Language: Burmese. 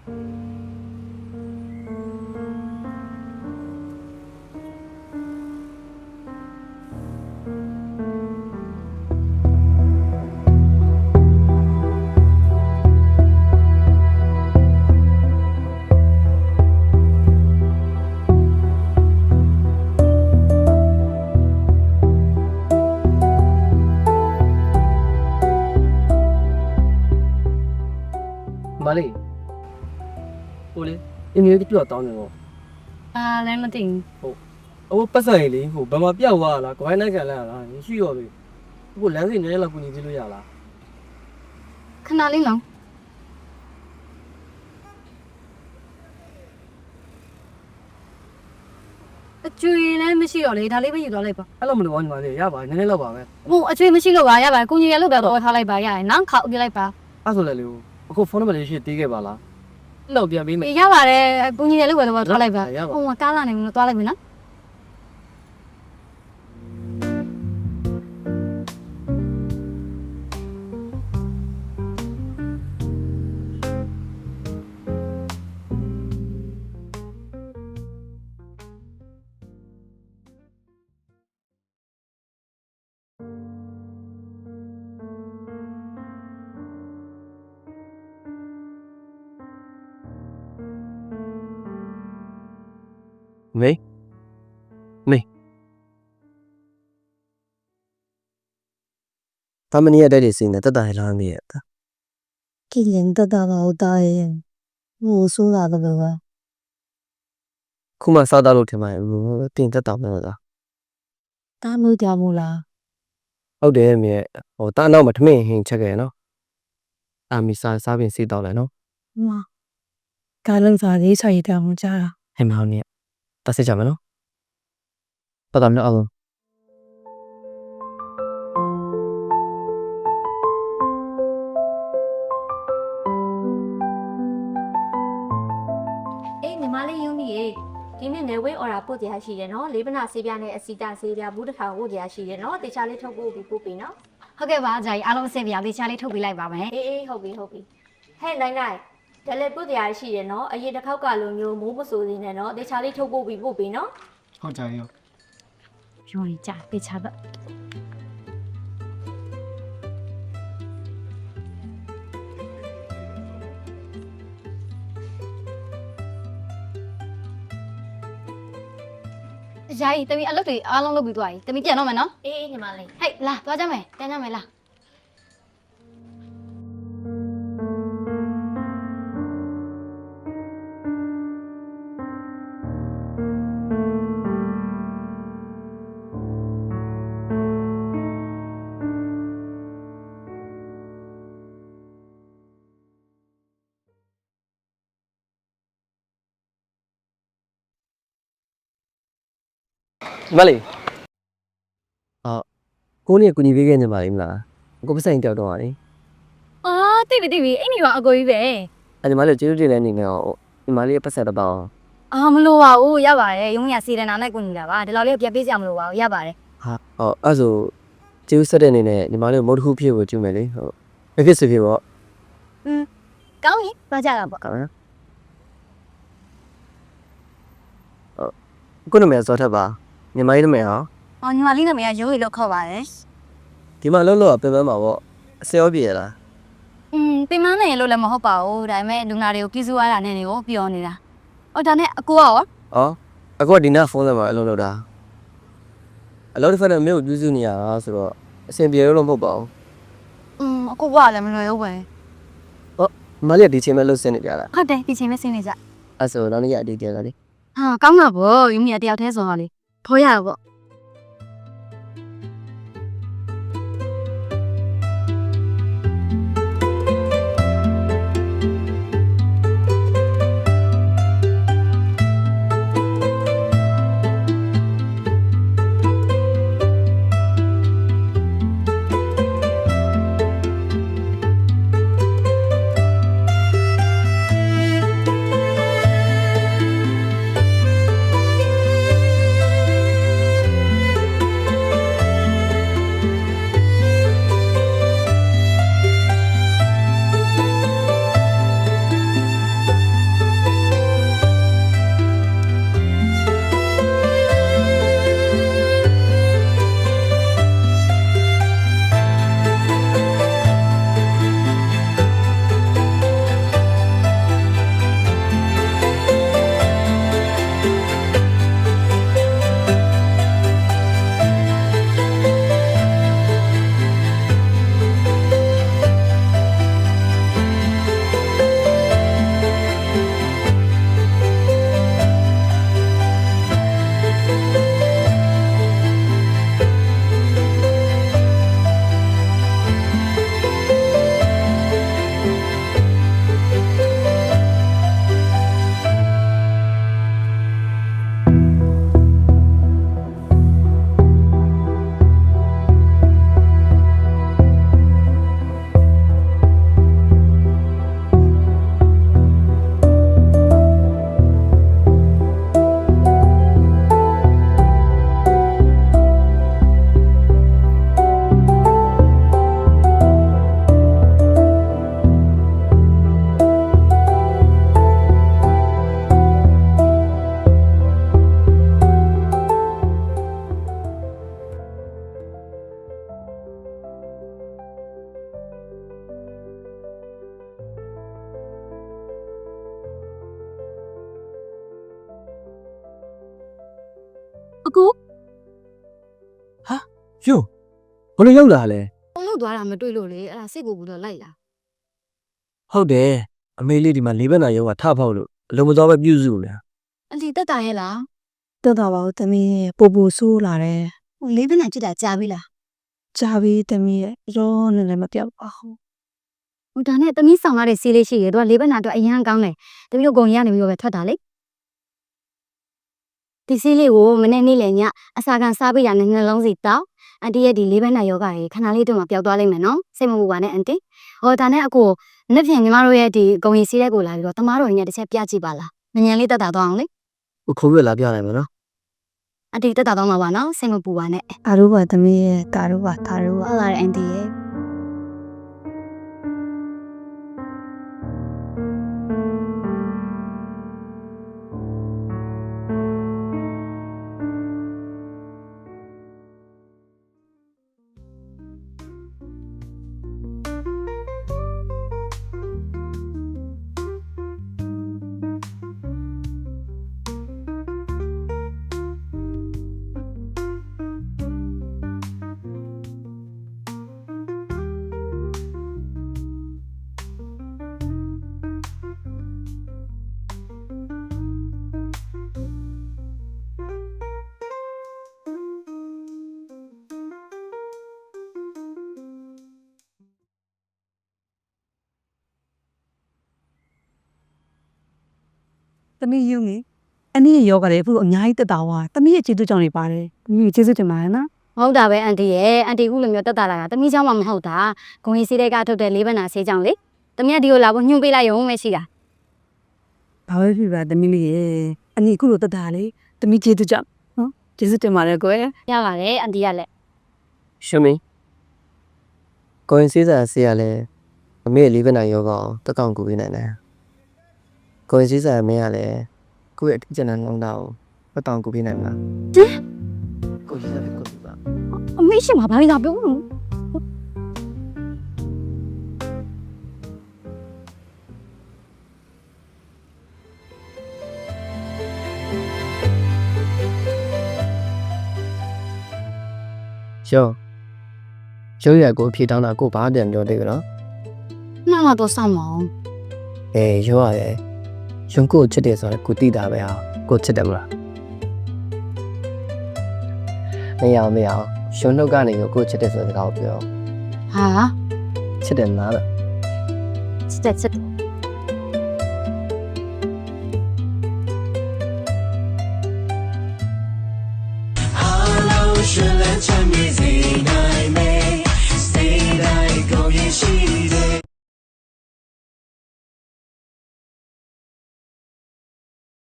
မလေးဟိုလေအင်းကြီးပြောတောင်းတယ်ပေါ့ လည်းမသိ ဟိုပတ်ဆိုင်လေဟိုဘယ်မှာပြောက်သွားလားကွိုင်းနိုင်ကန်လာလားရှိရောပြီဟိုလမ်းစီနည်းနည်းလောက်ကူညီပေးလို့ရလား ခဏလေးလောအကျွေလည်းမရှိတော့လေဒါလေးပဲယူသွားလိုက်ပါ အဲ့လိုမလို့ညီမလေးရပါနည်းနည်းလောက်ပါပဲ ဟိုအကျွေမရှိလို့ပါရပါတယ်ကိုကြီးရလို့ပဲတော့ထားလိုက်ပါရရင်နောက်ခါဥပြလိုက်ပါ အဲ့ဆိုလည်းလေအခုဖုန်းနံပါတ်လေးရှိသေးခဲ့ပါလားအဲ့လောက်ပြန်ပေးမယ် ရပါတယ်ကိုကြီးရလို့ပဲတော့ထားလိုက်ပါ ရပါ ဟိုကားလာနေလို့သွားလိုက်ပြီနော်မေ他们你也带点心的，这当然啦，你的。既然得到了大人，我说哪个了？库玛沙大路天嘛，变得倒霉了。大木掉木啦，ဟုတ်တယ်မြေဟိုတာနောက်မှာထမင်းဟင်းချက်ခဲ့နော်အာမီစားပြင်စီတော့လဲနော် 妈，干冷啥的才掉木家啦？ ဟဲ့မောင်เนี่ยတက်စစ်ကြမယ်နော်ပတ်တော်မြေအောင် အေးညီမလေးယုံကြီးဒီနေ့နေဝေးအော်ရာပို့တရားရှိတယ်နော်လေးပနာဆေးပြားနဲ့အစီတာဆေးပြားဘူးတစ်ခါပို့တရားရှိတယ်နော်တေချာလေးထုတ်ပို့ပြီးပို့ပြီနော် ဟုတ်ကဲ့ပါဂျာကြီးအားလုံးအဆင်ပြေအောင်တေချာလေးထုတ်ပေးလိုက်ပါမယ် အေးဟုတ်ပြီဟဲ့နိုင်ဒါလည်းပို့တရားရှိတယ်နော်အရင်တစ်ခေါက်ကလိုမျိုးမိုးမစိုးစင်းနဲ့နော်တေချာလေးထုတ်ပို့ပြီးပို့ပြီနော် ဟုတ်ကြရော ပြောရင်ကြာတေချာတော့ဂျာကြီးတမီအလုပ်တွေအားလုံးလုပ်ပြီးသွားပြီတမီပြန်တော့မယ်နော် အေးညီမလေး ဟဲ့လာသွားကြမယ်ပြန်ကြမယ်လား ညီမလေးကိုနေကူညီပေးခဲ့ညီမလေးမလားကိုပဆိုင်တောက်တော့ပါလေ အော်တိပြီအဲ့ဒီကအကိုကြီးပဲ အဲ့ညီမလေးကျေးဇူးတင်တဲ့အနေနဲ့ညီမလေးပတ်ဆက်တော့ အာမလို့ပါဘူးရပါတယ်ရုံးရစီရနာနဲ့ကိုညီလာပါဒီလောက်လေးပြန်ပေးစရာမလိုပါဘူးရပါတယ် ဟာအဲ့ဆိုကျေးဇူးဆက်တဲ့အနေနဲ့ညီမလေးမုတ်တစ်ခုဖြစ်ဖို့ကြည့်မယ်လေဟုတ်မဖြစ်စေဖြစ်ပေါ့ ကောင်းပြီသွားကြတာပေါ့ ကောင်းနော်ကိုနမေစောထပ်ပါညီမလေးနမေဟော အော်ညီမလေးနာမည်ကရိုးရီလို့ခေါ်ပါတယ် ဒီမှာလုံးလုံးပင်ပန်းမှာပေါ့အစေရောပြေလား ပင်မနေလို့လည်းမဟုတ်ပါဘူးဒါပေမဲ့လူနာတွေကိုပြည့်စုံရတာနဲ့တွေကိုပြောနေတာအော်ဒါနဲ့အကိုရော အခုကဒီနေ့ဖုန်းဆက်မှာအလုပ်လုပ်တာအလုပ်တစ်ဖက်နဲ့မြို့ကိုပြုစုနေရတာဆိုတော့အဆင်ပြေလို့မဟုတ်ပါဘူး အကိုကလည်းမလွယ်ဘူးပဲ မလေးကဒီချိန်မဲ့လှုပ်ဆင်းနေကြတာ ဟုတ်တယ်ဒီချိန်မဲ့ဆင်းနေကြ အဲ့ဆိုတော့လည်းရအတီးကြတာလေ ဟာကောင်းတာပေါ့ယူမီကတယောက်တည်းဆိုတော့လေဖော်ရတော့ပေါ့ ဟ ကို ယိုဘယ်လိုရောက်လာလဲ ဖုန်းလို့သွားတာမတွေ့လို့လေအဲ့ဒါစိတ်ကိုဘူးတော့လိုက်လာ ဟုတ်တယ်အမေလေးဒီမှာလေးဘက်နာရောကထဖောက်လို့အလုံးမတော်ပဲပြုစုနေတာ အန်တီတက်တာရဲ့လား တက်တာပါဦးသမီးရဲ့ပို့ပို့ဆိုးလာတယ် ဟိုလေးဘက်နဲ့ကြည့်တာကြားပြီလား ကြာပြီသမီးရဲ့ရောနေလည်းမပြောက်ပါဘူး ဟိုဒါနဲ့တမီးဆောင်လာတဲ့စီးလေးရှိရယ်သူကလေးဘက်နာတော့အရန်ကောင်းတယ်တမီးတို့ဂုံရနေပြီးတော့ပဲထွက်တာလေဒီစီးလေးကိုမနေ့နေ့လေညအစာကန်စားပေးရတဲ့နှလုံးစီတောက်အန်တီရဲ့ဒီလေးဘက်နာယောဂရေခဏလေးတော့မှပျောက်သွားလိမ့်မယ်နော်စိတ်မပူပါနဲ့အန်တီဟောဒါနဲ့အကိုနှစ်ဖြင့်ညီမတို့ရဲ့ဒီဂုံရီစီးတဲ့ကိုလာပြီးတော့တမားတော်ကြီးနဲ့တစ်ချက်ပြကြည့်ပါလားမញ្ញံလေးတက်တာသွားအောင်လေ ကိုခိုးရလာပြနိုင်မှာနော် အန်တီတက်တာသွားမှာပါနော်စိတ်မပူပါနဲ့ အားတို့ပါသမီးရဲ့တာတို့ပါသားတို့ပါ ဟုတ်လားအန်တီရဲ့ သမီးယူနေအနည်းရောကလည်းအခုအများကြီးတက်တာဝါသမီးရဲ့ကျေးဇူးကြောင့်နေပါတယ်သမီးကျေးဇူးတင်ပါတယ်နော် ဟုတ်တာပဲအန်တီရဲ့အန်တီခုလိုမျိုးတက်တာလာတာတမီးเจ้าမှမဟုတ်တာဂုံရီစီးတဲ့ကထုတ်တဲ့လေးဘက်နာဆေးကြောင့်လေတမီးကဒီကိုလာဖို့ညွှန်ပေးလိုက်ရုံပဲရှိတာ ဘာပဲဖြစ်ပါသမီးလေးရဲ့အနည်းအခုလိုတက်တာလေသမီးကျေးဇူးကြောင့်နော်ကျေးဇူးတင်ပါတယ်ကွယ် ရပါတယ်အန်တီကလည်း ရှမင်းကိုရင်စေးစားဆေးရလဲအမေလေးဘက်နာရောကတက်ကောင်ကူပေးနိုင်တယ်ကိုရင်စေးစားအမေကလည်းကိုယ့်ရဲ့အထက်ကျန်တဲ့လောင်းတာကိုပတ်တောင်ကူပေးနိုင်မလားကိုရင်စားပဲကိုပါ အမေရှိမှာဘာလို့လာပြောလို့ ရုပ်ရကိုဖြေတောင်းတာကိုဘာပြန်ပြောသေးကနော် နှမတော့စောင့်မအောင် ရုပ်ရတယ်ရုံကိုချစ်တယ်ဆိုတော့ကိုတိတာပဲဟာကိုချစ်တယ်မလားမရအောင်ရုံနှုတ်ကနေကိုချစ်တယ်ဆိုတဲ့စကားကိုပြော ဟာ ချစ်တယ်မလား စစ်旋律